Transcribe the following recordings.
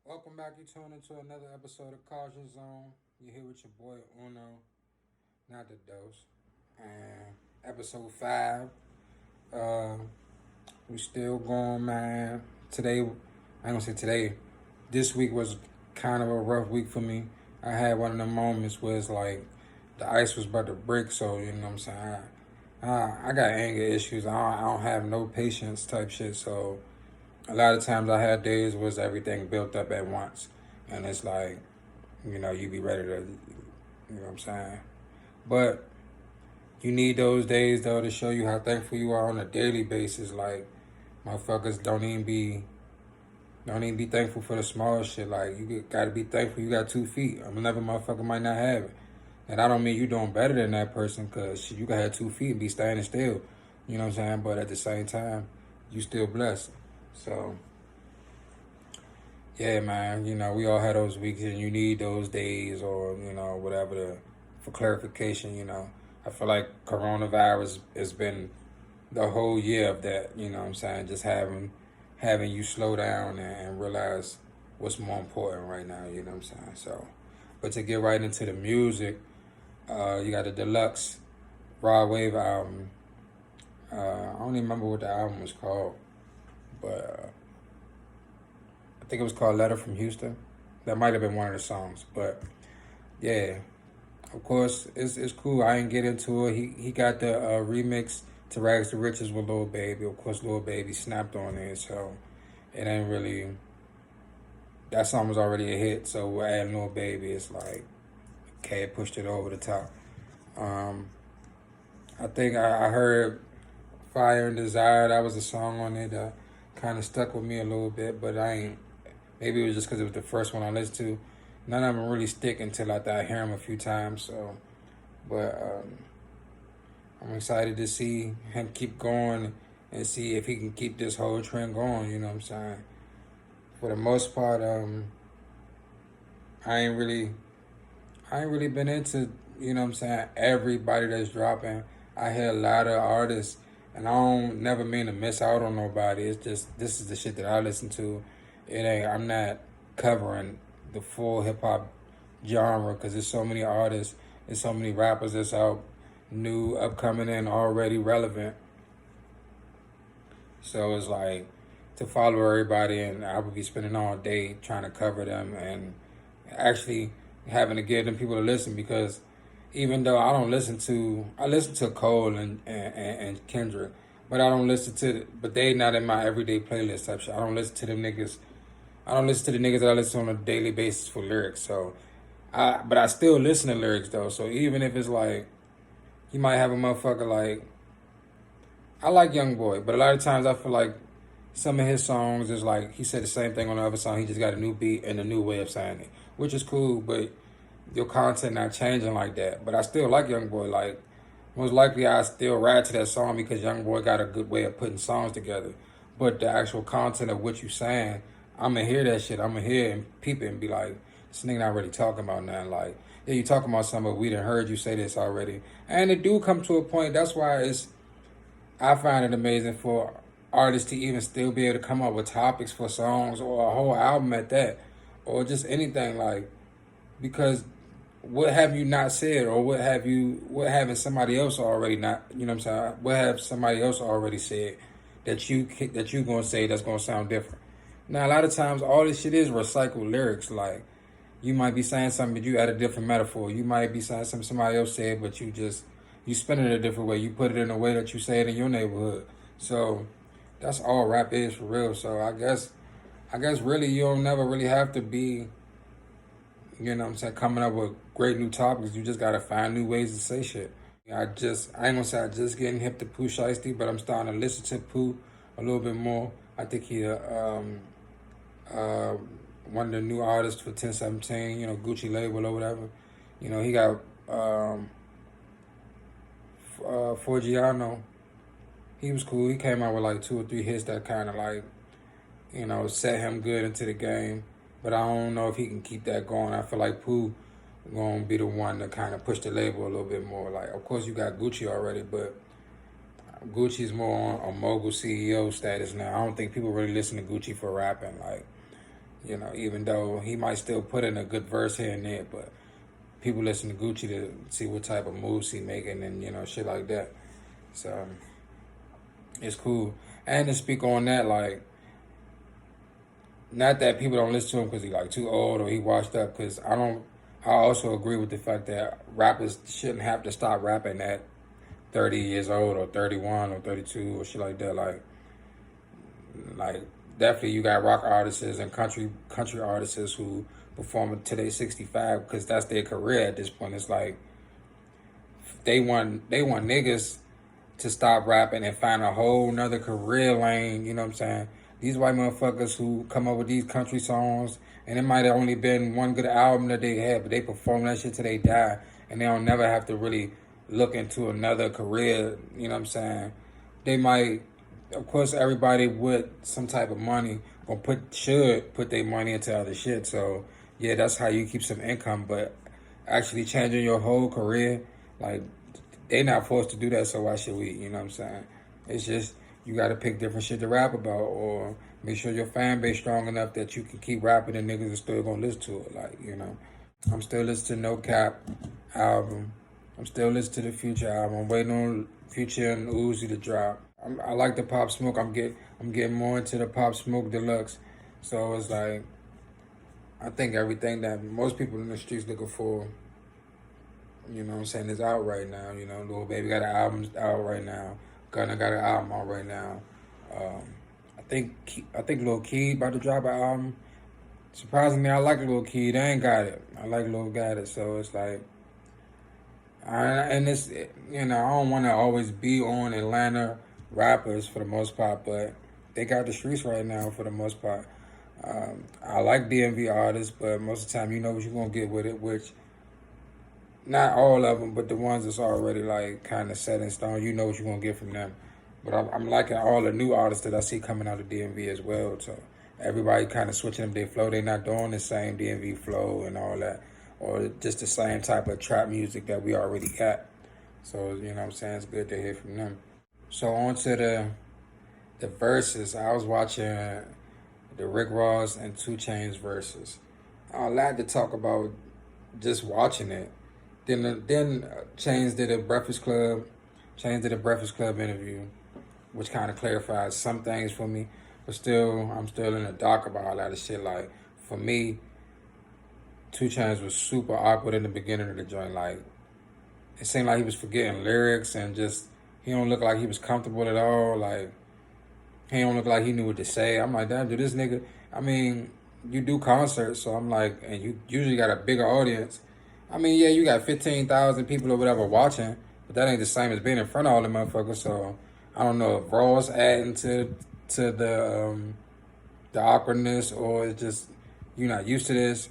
Welcome back. You tune into another episode of Caution Zone. You're here with your boy Uno, not the dose. And episode 5. Uh, we still going, man. Today, I ain't gonna say today. This week was kind of a rough week for me. I had one of the moments where it's like the ice was about to break. So you know what I'm saying. I got anger issues. I don't have no patience type shit. So a lot of times I had days was everything built up at once, and it's like, you be ready to, what I'm saying. But you need those days though to show you how thankful you are on a daily basis. Like motherfuckers don't even be thankful for the small shit. Like you gotta be thankful you got 2 feet. Another motherfucker might not have it, and I don't mean you doing better than that person, cause shit, you can have 2 feet and be standing still. You know what I'm saying? But at the same time, you still blessed. So yeah, man, we all had those weeks and you need those days or, whatever for clarification, I feel like coronavirus has been the whole year of that, you know what I'm saying? Just having you slow down and realize what's more important right now, you know what I'm saying? So, but to get right into the music, you got the deluxe Rod Wave album. I don't even remember what the album was called, but I think it was called Letter from Houston. That might have been one of the songs, but yeah, of course it's cool. I didn't get into it. He got the remix to Rags to Riches with Lil Baby. Of course, Lil Baby snapped on it, so it ain't really, that song was already a hit. So we're adding Lil Baby. It's like okay, it pushed it over the top. Um, I think I heard Fire and Desire. That was a song on it that kind of stuck with me a little bit, but I ain't. Maybe it was just because it was the first one I listened to. None of them really stick until after I hear them a few times. So, but I'm excited to see him keep going and see if he can keep this whole trend going. You know what I'm saying? For the most part, I ain't really, I ain't really been into, what I'm saying, everybody that's dropping. I hear a lot of artists, and I don't never mean to miss out on nobody. It's just this is the shit that I listen to. It ain't. I'm not covering the full hip hop genre because there's so many artists and so many rappers that's out, new, upcoming, and already relevant. So it's like to follow everybody, and I would be spending all day trying to cover them and actually having to get them people to listen because even though I listen to Cole and Kendrick, but I don't listen to, but they not in my everyday playlist type shit. I don't listen to them niggas. I don't listen to the niggas that I listen to on a daily basis for lyrics. So, but I still listen to lyrics though. So even if it's like, you might have a motherfucker like, I like Young Boy, but a lot of times I feel like some of his songs is like he said the same thing on the other song. He just got a new beat and a new way of saying it, which is cool. But your content not changing like that. But I still like Young Boy. Like most likely I still ride to that song because Young Boy got a good way of putting songs together. But the actual content of what you saying, I'ma hear that shit. I'ma hear it and peep it and be like, this nigga not really talking about nothing. Like, yeah, you talking about something, but we done heard you say this already. And it do come to a point. That's why I find it amazing for artists to even still be able to come up with topics for songs or a whole album at that, or just anything like because what have you not said or what haven't somebody else already not, you know what I'm saying, what have somebody else already said that you gonna say that's gonna sound different. Now a lot of times all this shit is recycled lyrics. Like you might be saying something but you add a different metaphor. You might be saying something somebody else said but you spin it a different way. You put it in a way that you say it in your neighborhood. So that's all rap is for real. So I guess really you don't never really have to be, you know what I'm saying, coming up with great new topics. You just gotta find new ways to say shit. I ain't gonna say I just getting hip to Pooh Shiesty, but I'm starting to listen to Pooh a little bit more. I think he uh, one of the new artists for 1017, Gucci label or whatever. He got Forgiano. He was cool. He came out with like 2 or 3 hits that kind of like, set him good into the game. But I don't know if he can keep that going. I feel like Pooh gonna be the one to kind of push the label a little bit more. Like, of course, you got Gucci already, but Gucci's more on a mogul CEO status now. I don't think people really listen to Gucci for rapping. Like, You know, even though he might still put in a good verse here and there, but people listen to Gucci to see what type of moves he making and shit like that. So it's cool. And to speak on that, like, not that people don't listen to him because he like too old or he washed up. Because I don't. I also agree with the fact that rappers shouldn't have to stop rapping at 30 years old or 31 or 32 or shit like that. Like definitely you got rock artists and country artists who perform until they 65 because that's their career at this point. It's like they want niggas to stop rapping and find a whole nother career lane, you know what I'm saying? These white motherfuckers who come up with these country songs, and it might have only been one good album that they had, but they perform that shit till they die, and they don't never have to really look into another career, you know what I'm saying? They might, of course, everybody with some type of money should put their money into other shit, so yeah, that's how you keep some income, but actually changing your whole career, like, they not forced to do that, so why should we? You know what I'm saying? It's just you got to pick different shit to rap about, or make sure your fan base strong enough that you can keep rapping and niggas are still gonna listen to it. Like I'm still listening to No Cap album. I'm still listening to the Future album. I'm waiting on Future and Uzi to drop. I like the Pop Smoke. I'm getting more into the Pop Smoke Deluxe. So it's like I think everything that most people in the streets looking for. You know what I'm saying? It's out right now. Lil Baby got an album out right now. Gunna got an album out right now. Um, I think Lil Key about to drop an album. Surprisingly, I like Lil Key. They ain't got it. I like Lil got it. So it's like, I don't want to always be on Atlanta rappers for the most part, but they got the streets right now for the most part. I like DMV artists, but most of the time, you know what you're gonna get with it, which. Not all of them, but the ones that's already like kind of set in stone. You know what you're gonna get from them. But I'm liking all the new artists that I see coming out of DMV as well. So everybody kind of switching up their flow. They're not doing the same DMV flow and all that, or just the same type of trap music that we already got. So you know what I'm saying? It's good to hear from them. So on to the verses. I was watching the Rick Ross and 2 Chainz verses. I like to talk about just watching it. Then Chainz did a Breakfast Club. Chainz did a Breakfast Club interview, which kind of clarifies some things for me. But still, I'm still in the dark about a lot of shit. Like, for me, 2 Chainz was super awkward in the beginning of the joint. Like, it seemed like he was forgetting lyrics and just, he don't look like he was comfortable at all. Like, he don't look like he knew what to say. I'm like, damn, dude, this nigga, I mean, you do concerts, so I'm like, and you usually got a bigger audience. I mean, yeah, you got 15,000 people or whatever watching, but that ain't the same as being in front of all the motherfuckers. So I don't know if Raw's adding to the awkwardness, or it's just you're not used to this.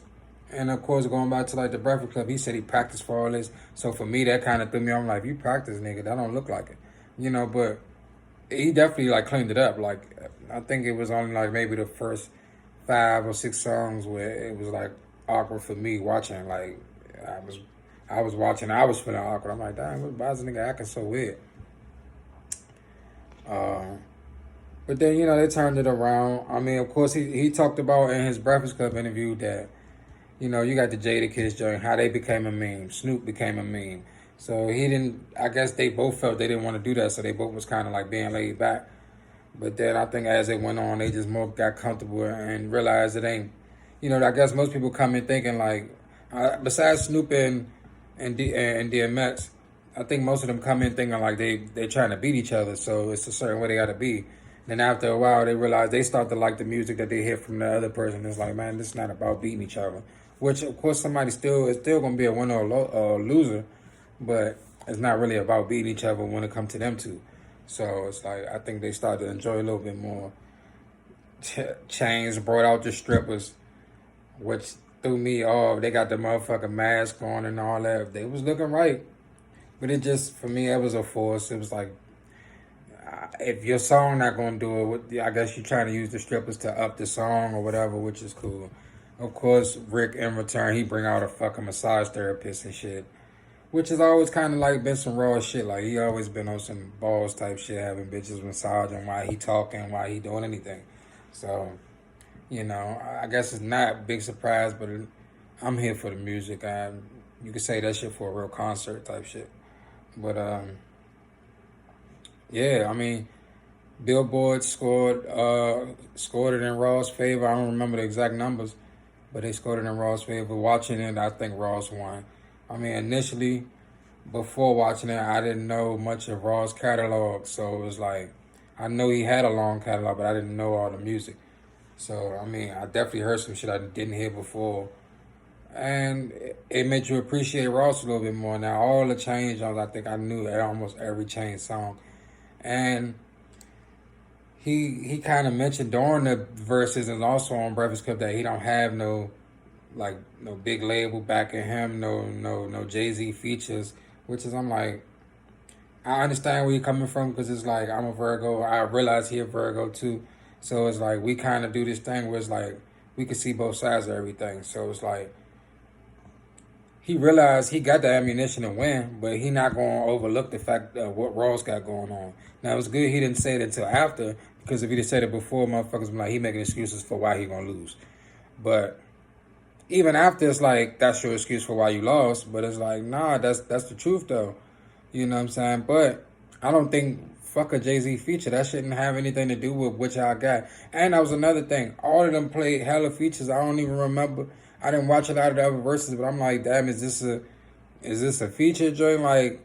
And of course, going back to like the Breakfast Club, he said he practiced for all this. So for me, that kind of threw me. I'm like, you practice, nigga. That don't look like it, But he definitely like cleaned it up. Like I think it was only like maybe the first 5 or 6 songs where it was like awkward for me watching. Like I was watching, I was feeling awkward. I'm like, damn, why is this nigga acting so weird? But then, they turned it around. I mean, of course, he talked about in his Breakfast Club interview that, you got the Jadakiss joint, how they became a meme. Snoop became a meme. So he didn't, I guess they both felt they didn't want to do that, so they both was kind of like being laid back. But then I think as it went on, they just more got comfortable and realized it ain't, I guess most people come in thinking like, besides Snoop and DMX, I think most of them come in thinking like they're trying to beat each other, so it's a certain way they got to be. Then after a while, they realize they start to like the music that they hear from the other person. It's like, man, this is not about beating each other. Which, of course, somebody is still going to be a winner or loser, but it's not really about beating each other when it comes to them two. So it's like, I think they start to enjoy a little bit more. Chainz brought out the strippers, which threw me off. They got the motherfucking mask on and all that. They was looking right. But it just, for me, it was a force. It was like, if your song not going to do it, I guess you're trying to use the strippers to up the song or whatever, which is cool. Of course, Rick, in return, he bring out a fucking massage therapist and shit, which has always kind of like been some raw shit. Like, he always been on some balls type shit, having bitches massaging while he talking, while he doing anything. So, You know, I guess it's not a big surprise, but I'm here for the music. You could say that shit for a real concert type shit. But yeah, I mean, Billboard scored it in Raw's favor. I don't remember the exact numbers, but they scored it in Raw's favor. Watching it, I think Raw's won. I mean, initially, before watching it, I didn't know much of Raw's catalog, so it was like I know he had a long catalog, but I didn't know all the music. So I mean, I definitely heard some shit I didn't hear before, and it made you appreciate Ross a little bit more. Now all the Chain songs, I think I knew almost every Chain song, and he kind of mentioned during the verses and also on Breakfast Club that he don't have no big label backing him, no Jay-Z features, which is I'm like I understand where you're coming from because it's like I'm a Virgo. I realize he a Virgo too, so it's like we kind of do this thing where it's like we can see both sides of everything. So it's like he realized he got the ammunition to win, but he not going to overlook the fact of what Ross got going on. Now, it's good he didn't say it until after, because if he'd have said it before, motherfuckers be like, he making excuses for why he going to lose. But even after, it's like, that's your excuse for why you lost. But it's like, nah, that's the truth, though. You know what I'm saying? But I don't think, fuck a Jay-Z feature. That shouldn't have anything to do with what y'all got. And that was another thing. All of them played hella features. I don't even remember. I didn't watch a lot of the other verses, but I'm like, damn, is this a feature joint? Like,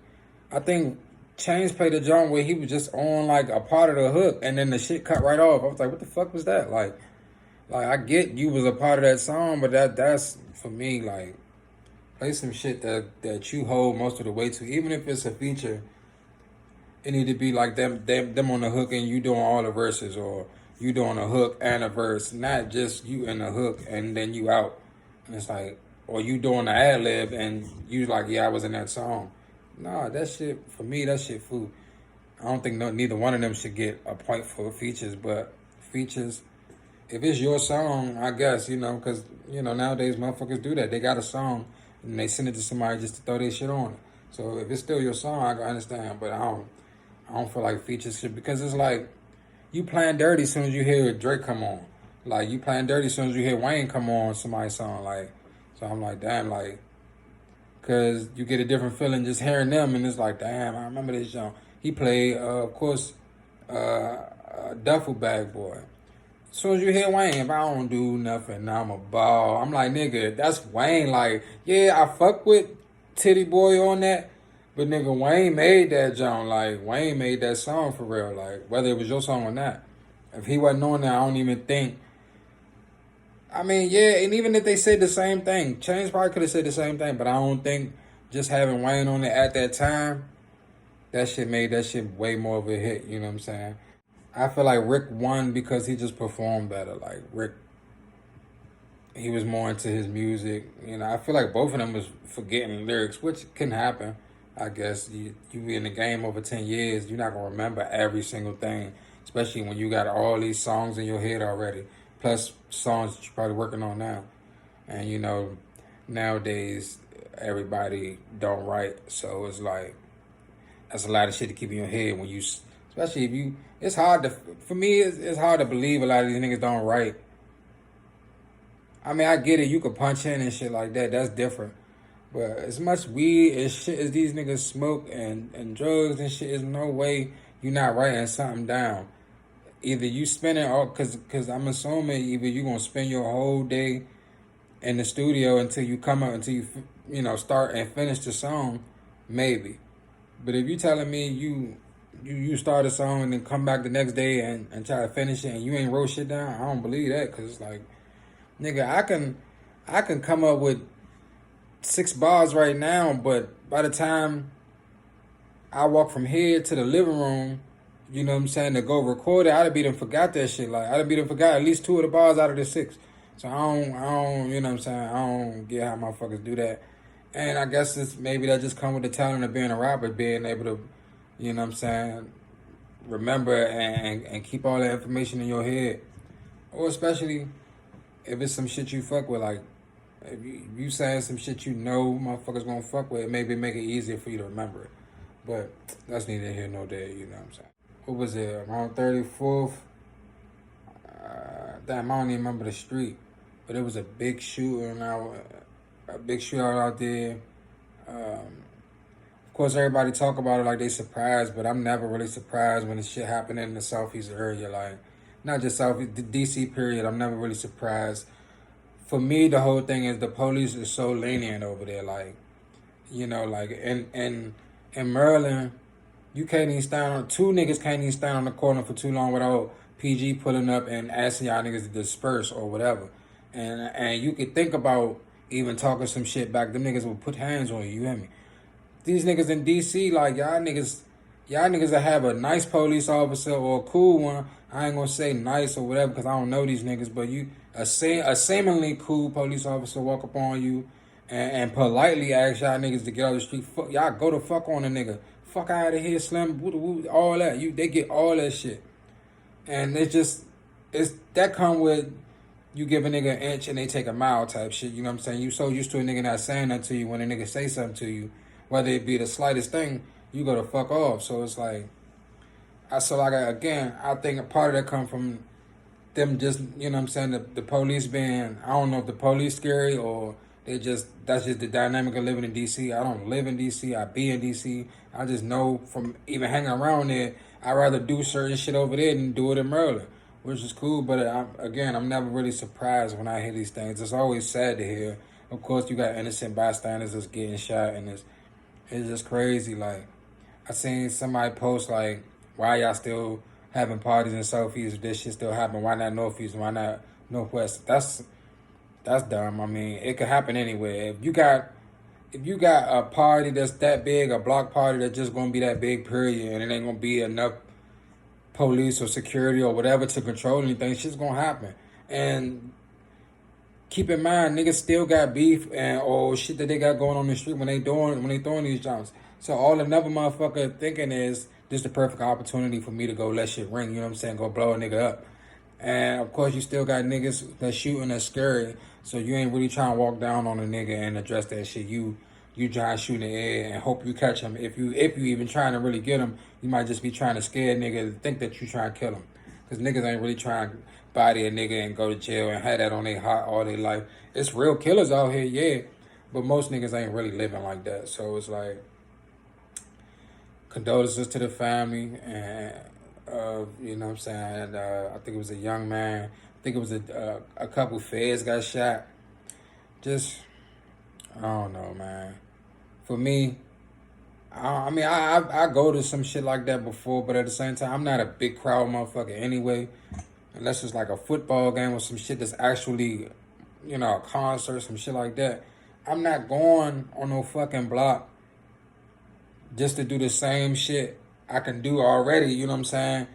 I think Chains played a joint where he was just on like a part of the hook, and then the shit cut right off. I was like, what the fuck was that? Like I get you was a part of that song, but that's for me like play some shit that you hold most of the way to, even if it's a feature. It need to be like them on the hook and you doing all the verses, or you doing a hook and a verse, not just you and the hook and then you out. And it's like, or you doing the ad lib and you like, yeah, I was in that song. Nah, that shit for me, that shit food. I don't think neither one of them should get a point for features, but features, if it's your song, I guess, because, nowadays motherfuckers do that. They got a song and they send it to somebody just to throw their shit on it. So if it's still your song, I can understand, but I don't feel like features should, because it's like you playing dirty as soon as you hear Drake come on. Like you playing dirty as soon as you hear Wayne come on somebody's song. Like, so I'm like, damn, like, cause you get a different feeling just hearing them, and it's like, damn, I remember this song. He played, of course, Duffel Bag Boy. As soon as you hear Wayne, if I don't do nothing, I'm a ball. I'm like, nigga, that's Wayne. Like, yeah, I fuck with Titty Boy on that. But nigga, Wayne made that John. Like, Wayne made that song for real. Like, whether it was your song or not. If he wasn't on that, I don't even think. I mean, yeah, and even if they said the same thing, Chainz probably could have said the same thing, but I don't think just having Wayne on it at that time, that shit made that shit way more of a hit. You know what I'm saying? I feel like Rick won because he just performed better. Like, Rick, he was more into his music. I feel like both of them was forgetting lyrics, which can happen. I guess you be in the game over 10 years, you're not going to remember every single thing, especially when you got all these songs in your head already, plus songs that you're probably working on now. And, nowadays, everybody don't write, so it's like, that's a lot of shit to keep in your head when you, especially if you, it's hard to, for me, it's hard to believe a lot of these niggas don't write. I mean, I get it, you could punch in and shit like that, that's different. But as much weed and shit as these niggas smoke and drugs and shit, there's no way you're not writing something down. Either you spend it all, cause I'm assuming either you gonna spend your whole day in the studio until you come out, until you start and finish the song, maybe. But if you telling me you start a song and then come back the next day and try to finish it and you ain't wrote shit down, I don't believe that, cause it's like, nigga, I can come up with 6 bars right now, but by the time I walk from here to the living room, you know what I'm saying, to go record it, I'd have done forgot that shit. Like, I'd have done forgot at least 2 of the bars out of the 6. So I don't, you know what I'm saying, I don't get how motherfuckers do that. And I guess maybe that just come with the talent of being a rapper, being able to, you know what I'm saying, remember and keep all that information in your head. Or especially if it's some shit you fuck with, like, if you saying some shit you know motherfuckers gonna fuck with, maybe make it easier for you to remember it. But that's neither here nor there, you know what I'm saying. What was it, around 34th? damn, I don't even remember the street, but it was a big shooting out, a big shootout out there. Of course, everybody talk about it like they surprised, but I'm never really surprised when the shit happening in the southeast area. Like, not just southeast, the DC period. I'm never really surprised. For me, the whole thing is the police is so lenient over there. Like, like in Maryland, you can't even stand on two niggas can't even stand on the corner for too long without PG pulling up and asking y'all niggas to disperse or whatever. And you could think about even talking some shit back. Them niggas will put hands on you. You hear me? These niggas in DC, like y'all niggas that have a nice police officer or a cool one. I ain't gonna say nice or whatever because I don't know these niggas, but a seemingly cool police officer walk up on you and politely ask y'all niggas to get off the street. Fuck, y'all go the fuck on a nigga. Fuck out of here, Slim. All that. They get all that shit, and it's that come with you give a nigga an inch and they take a mile type shit. You know what I'm saying? You so used to a nigga not saying that to you when a nigga say something to you. Whether it be the slightest thing, you go to fuck off. So it's like, I think a part of that come from them just, you know what I'm saying, the police being, I don't know if the police scary or that's just the dynamic of living in DC. I don't live in DC, I be in DC. I just know from even hanging around there, I'd rather do certain shit over there than do it in Maryland, which is cool. But I'm never really surprised when I hear these things. It's always sad to hear. Of course, you got innocent bystanders that's getting shot and it's just crazy. Like, I seen somebody post, like, why y'all still having parties in Southeast if this shit still happen? Why not Northeast? Why not Northwest? That's dumb. I mean, it could happen anywhere. If you got a party that's that big, a block party that's just gonna be that big, period, and it ain't gonna be enough police or security or whatever to control anything, shit's gonna happen. And keep in mind, niggas still got beef and or shit that they got going on the street when they throwing these jumps. So all another motherfucker thinking is this the perfect opportunity for me to go let shit ring. You know what I'm saying? Go blow a nigga up. And of course, you still got niggas that shooting that's scary. So you ain't really trying to walk down on a nigga and address that shit. You trying to shoot in the air and hope you catch him. If you even trying to really get him, you might just be trying to scare a nigga to think that you trying to kill him. Because niggas ain't really trying to body a nigga and go to jail and have that on their heart all their life. It's real killers out here, yeah. But most niggas ain't really living like that. So it's like, condolences to the family and you know what I'm saying. I think it was a young man. I think it was a couple feds got shot. Just I don't know, man. For me, I go to some shit like that before, but at the same time, I'm not a big crowd motherfucker anyway. Unless it's like a football game or some shit that's actually, a concert, some shit like that. I'm not going on no fucking block just to do the same shit I can do already, you know what I'm saying,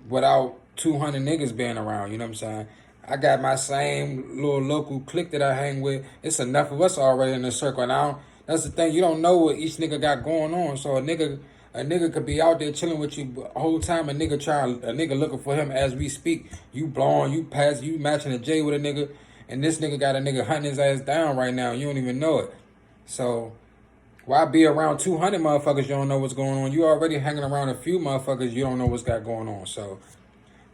without 200 niggas being around, you know what I'm saying. I got my same little local clique that I hang with. It's enough of us already in the circle. Now, that's the thing. You don't know what each nigga got going on. So a nigga could be out there chilling with you the whole time. A nigga looking for him as we speak. You blowing, you matching a J with a nigga. And this nigga got a nigga hunting his ass down right now. You don't even know it. So why be around 200 motherfuckers you don't know what's going on? You already hanging around a few motherfuckers you don't know what's got going on. So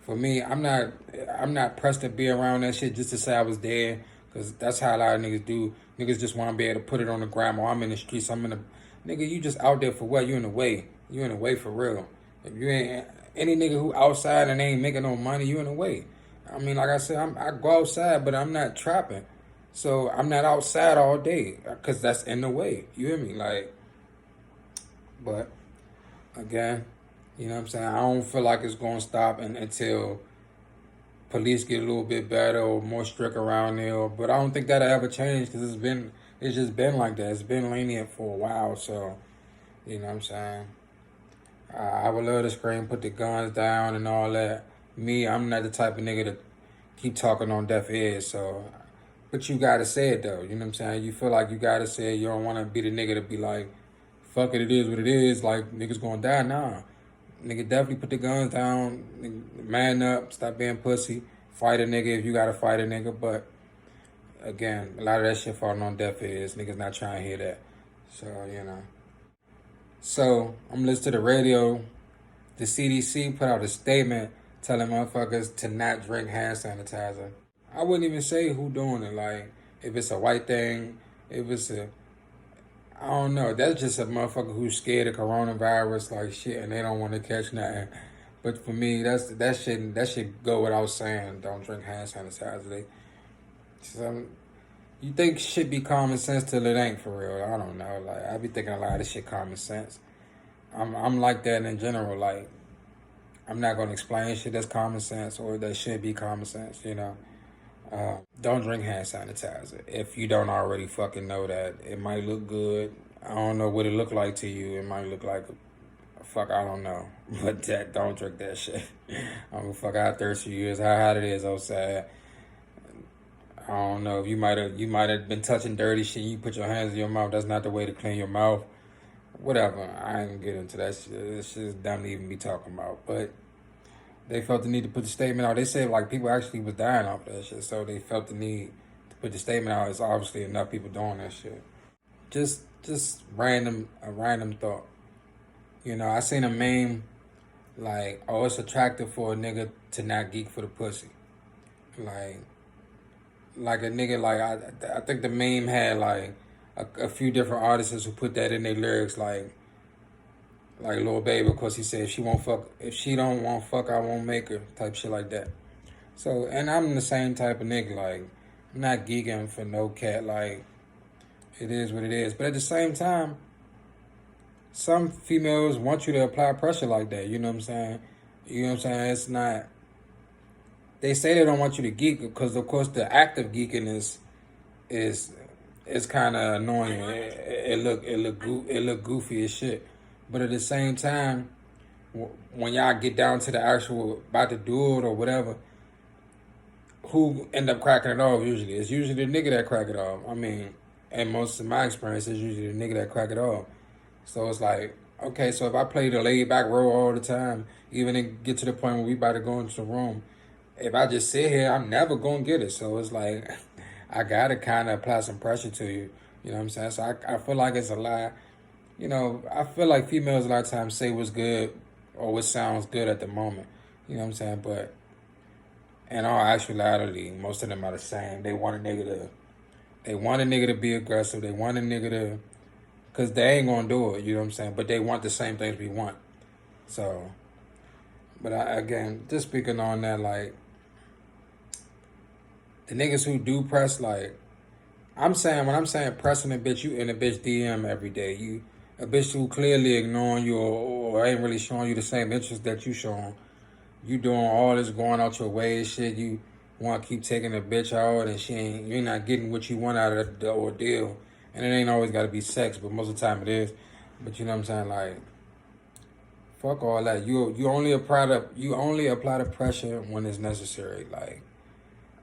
for me, I'm not pressed to be around that shit just to say I was there, because that's how a lot of niggas do. Niggas just want to be able to put it on the gram, or I'm in the streets, nigga, you just out there for what? You in the way. You in the way for real. If you ain't, any nigga who outside and ain't making no money, you in the way. I mean, like I said, I go outside, but I'm not trapping. So I'm not outside all day, because that's in the way. You hear me? Like, but again, you know what I'm saying? I don't feel like it's going to stop until police get a little bit better or more strict around there. But I don't think that'll ever change, because it's just been like that. It's been lenient for a while. So, you know what I'm saying? I would love to scream, put the guns down and all that. Me, I'm not the type of nigga to keep talking on deaf ears. So, but you got to say it, though. You know what I'm saying? You feel like you got to say it. You don't want to be the nigga to be like, fuck it, it is what it is. Like, niggas going to die. Nah. Nigga, definitely put the guns down, man up, stop being pussy, fight a nigga if you gotta fight a nigga. But again, a lot of that shit falling on deaf ears. Niggas not trying to hear that. So, So I'm listening to the radio. The CDC put out a statement telling motherfuckers to not drink hand sanitizer. I wouldn't even say who doing it. Like, if it's a white thing, if it's a, I don't know. That's just a motherfucker who's scared of coronavirus, like shit, and they don't want to catch nothing. But for me, that should go without saying. Don't drink hand sanitizer. Some, you think shit be common sense till it ain't for real. I don't know. Like I be thinking a lot of shit common sense. I'm like that in general. Like I'm not gonna explain shit that's common sense or that should be common sense. You know. Don't drink hand sanitizer if you don't already fucking know that. It might look good. I don't know what it look like to you. It might look like fuck. I don't know, but don't drink that shit. I'm gonna fuck out 30 years. How hot it is outside. I don't know if you might have been touching dirty shit. You put your hands in your mouth. That's not the way to clean your mouth. Whatever. I ain't gonna get into that shit. This shit is dumb to even be talking about, but. They felt the need to put the statement out. They said like people actually was dying off that shit, so they felt the need to put the statement out. It's obviously enough people doing that shit. Just a random thought. You know, I seen a meme like, oh, it's attractive for a nigga to not geek for the pussy. Like a nigga like I think the meme had like a few different artists who put that in their lyrics like Lil Baby, because he said if she don't want fuck, I won't make her, type shit like that. So, and I'm the same type of nigga, like, I'm not geeking for no cat, like, it is what it is. But at the same time, some females want you to apply pressure like that, you know what I'm saying? You know what I'm saying? It's not, they say they don't want you to geek because, of course, the act of geeking is kind of annoying. It look goofy as shit. But at the same time, when y'all get down to the actual about to do it or whatever, who end up cracking it off usually? It's usually the nigga that crack it off. I mean, and most of my experience is usually the nigga that crack it off. So it's like, okay, so if I play the laid back role all the time, even it get to the point where we about to go into the room, if I just sit here, I'm never gonna get it. So it's like, I gotta kind of apply some pressure to you. You know what I'm saying? So I feel like it's a lie. You know, I feel like females a lot of times say what's good or what sounds good at the moment. You know what I'm saying? But in all actuality, most of them are the same. They want a nigga to be aggressive. They want a nigga to, because they ain't gonna do it. You know what I'm saying? But they want the same things we want. So, but again, just speaking on that, like the niggas who do press, like when I'm saying pressing a bitch, you in a bitch DM every day. A bitch who clearly ignoring you or ain't really showing you the same interest that you showing. You doing all this going out your way and shit. You want to keep taking a bitch out and you're not getting what you want out of the ordeal. And it ain't always got to be sex, but most of the time it is. But you know what I'm saying? Like, fuck all that. You only apply the pressure when it's necessary. Like,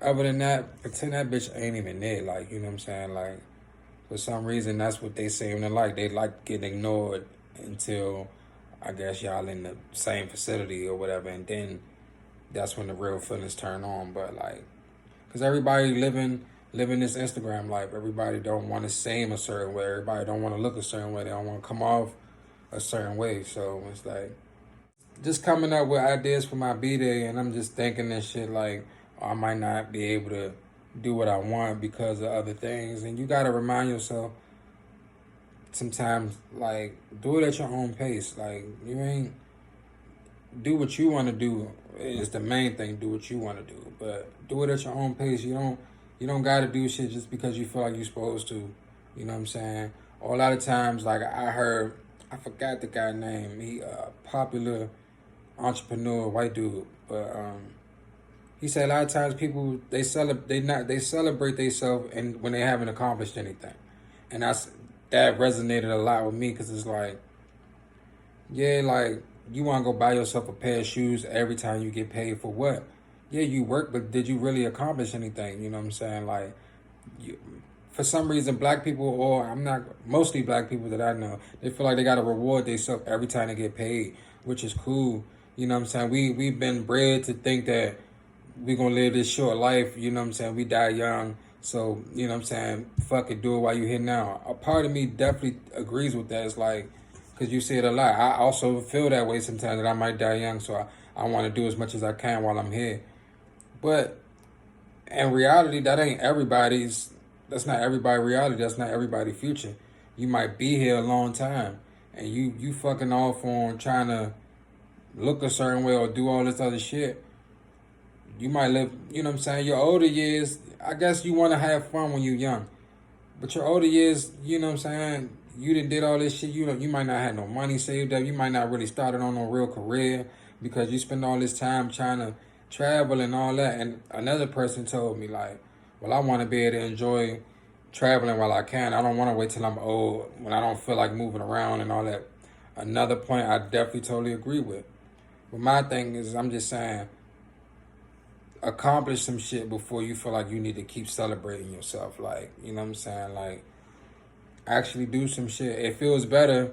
other than that, pretend that bitch ain't even there. Like, you know what I'm saying? Like, for some reason, that's what they seem to like. They like getting ignored until, I guess, y'all in the same facility or whatever. And then that's when the real feelings turn on. But, like, because everybody living this Instagram life. Everybody don't want to seem a certain way. Everybody don't want to look a certain way. They don't want to come off a certain way. So, it's like, just coming up with ideas for my B-Day. And I'm just thinking this shit like, I might not be able to do what I want because of other things. And you got to remind yourself sometimes, like, do it at your own pace. Like, do what you want to do is the main thing. Do what you want to do. But do it at your own pace. You don't got to do shit just because you feel like you're supposed to. You know what I'm saying? Or a lot of times, like, I forgot the guy's name. He popular entrepreneur, white dude. But, he said a lot of times people they celebrate themselves and when they haven't accomplished anything, and that resonated a lot with me because it's like, yeah, like you want to go buy yourself a pair of shoes every time you get paid for what? Yeah, you work, but did you really accomplish anything? You know what I'm saying? Like, for some reason, black people, or mostly black people that I know, they feel like they got to reward themselves every time they get paid, which is cool. You know what I'm saying? We've been bred to think that we gonna live this short life, you know what I'm saying? We die young, so, you know what I'm saying? Fuck it, do it while you're here now. A part of me definitely agrees with that. It's like, because you see it a lot. I also feel that way sometimes that I might die young, so I want to do as much as I can while I'm here. But in reality, that's not everybody's reality. That's not everybody's future. You might be here a long time, and you fucking off on trying to look a certain way or do all this other shit. You might live, you know what I'm saying? Your older years, I guess you want to have fun when you're young. But your older years, you know what I'm saying? You did all this shit. You might not have no money saved up. You might not really started on no real career because you spend all this time trying to travel and all that. And another person told me like, well, I want to be able to enjoy traveling while I can. I don't want to wait till I'm old when I don't feel like moving around and all that. Another point I definitely totally agree with. But my thing is, I'm just saying, accomplish some shit before you feel like you need to keep celebrating yourself. Like, you know what I'm saying? Like, actually do some shit. It feels better,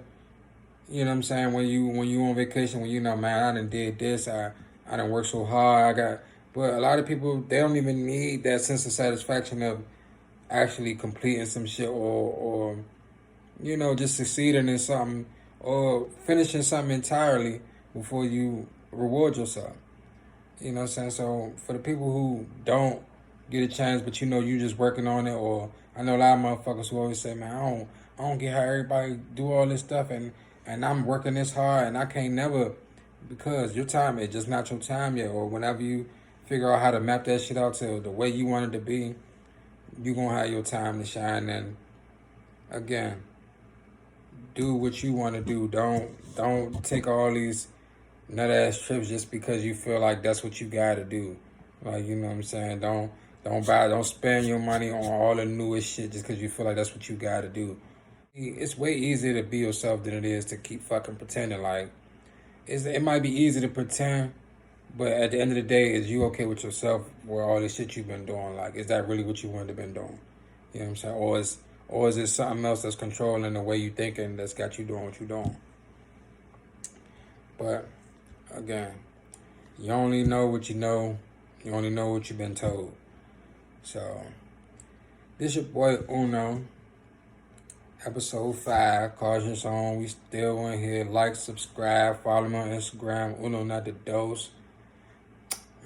you know what I'm saying, when you on vacation, when you know, man, I done did this, I done worked so hard, but a lot of people, they don't even need that sense of satisfaction of actually completing some shit or you know, just succeeding in something or finishing something entirely before you reward yourself. You know what I'm saying? So for the people who don't get a chance, but you know you just working on it, or I know a lot of motherfuckers who always say, man, I don't get how everybody do all this stuff, and I'm working this hard, and I can't never, because your time is just not your time yet, or whenever you figure out how to map that shit out to the way you want it to be, you gonna have your time to shine. And again, do what you want to do. Don't take all these nut ass trips just because you feel like that's what you gotta do. Like, you know what I'm saying? Don't spend your money on all the newest shit just because you feel like that's what you gotta do. It's way easier to be yourself than it is to keep fucking pretending. Like, it might be easy to pretend, but at the end of the day, is you okay with yourself with all this shit you've been doing? Like, is that really what you wanted to been doing? You know what I'm saying? Or is it something else that's controlling the way you thinking that's got you doing what you doing? But again, you only know what you know. You only know what you've been told. So, this your boy Uno, episode 5, Caution Song. We still in here. Like, subscribe, follow me on Instagram, Uno Not The Dose.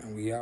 And we out.